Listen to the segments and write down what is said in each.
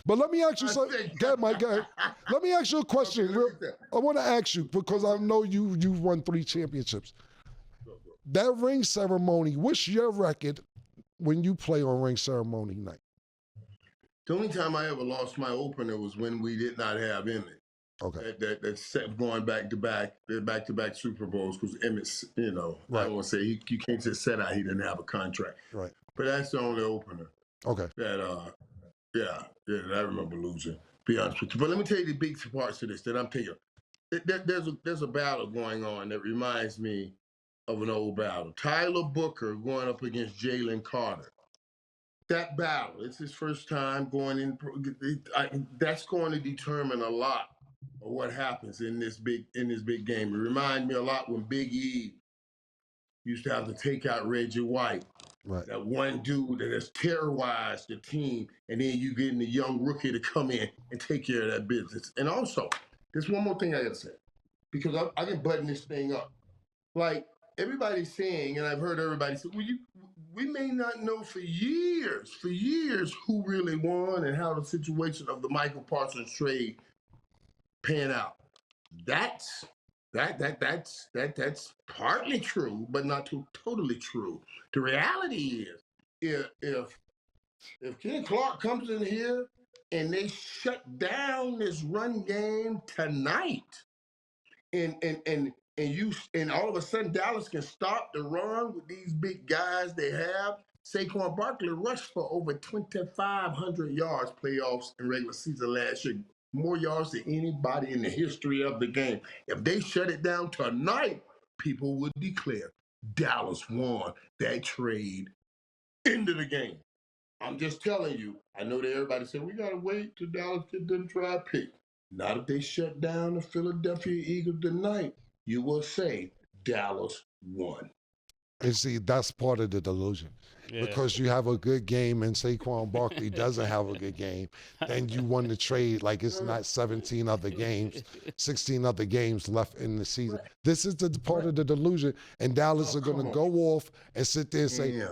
But let me ask you something. Mike, let me ask you a question. Okay, I want to ask you because I know you've won 3 championships. That ring ceremony, what's your record when you play on ring ceremony night? The only time I ever lost my opener was when we did not have Emmett. Okay. That set going back to back Super Bowls because Emmett's, Right. I don't want to say you can't just set out he didn't have a contract. Right. But that's the only opener. Okay. That I remember losing. Be honest with you. But let me tell you the big parts of this that I'm telling you. There's a battle going on that reminds me of an old battle. Tyler Booker going up against Jalen Carter. That battle, it's his first time going in. That's going to determine a lot of what happens in this big game. It reminds me a lot when Big E used to have to take out Reggie White. Right. That one dude that has terrorized the team, and then you getting the young rookie to come in and take care of that business. And also, there's one more thing I gotta say, because I can button this thing up. Like everybody's saying, and I've heard everybody say, well, we may not know for years who really won and how the situation of the Michael Parsons trade pan out. That's partly true, but not totally true. The reality is, if Ken Clark comes in here and they shut down this run game tonight, and all of a sudden Dallas can stop the run with these big guys they have. Saquon Barkley rushed for over 2,500 yards playoffs and regular season last year. More yards than anybody in the history of the game. If they shut it down tonight, people would declare Dallas won that trade into the game. I'm just telling you, I know that everybody said, we got to wait till Dallas get them draft pick. Not if they shut down the Philadelphia Eagles tonight. You will say Dallas won. And see, that's part of the delusion. Yeah. Because you have a good game and Saquon Barkley doesn't have a good game, then you won the trade like it's not 17 other games, 16 other games left in the season. Right. This is the part of the delusion, and Dallas are going to go off and sit there and say,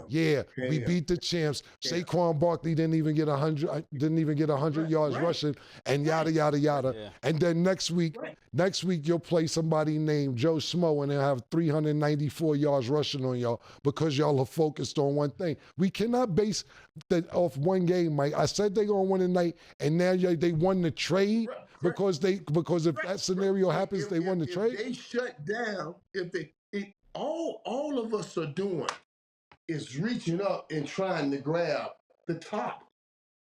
we beat the champs. Saquon Barkley didn't even get 100 yards rushing, and yada, yada, yada. Yeah. And then next week you'll play somebody named Joe Schmo and they'll have 394 yards rushing on y'all because y'all are focused on one thing. We cannot base that off one game, Mike. I said they're gonna win tonight, and now they won the trade because if that scenario happens, they won the trade. If they shut down, all of us are doing is reaching up and trying to grab the top.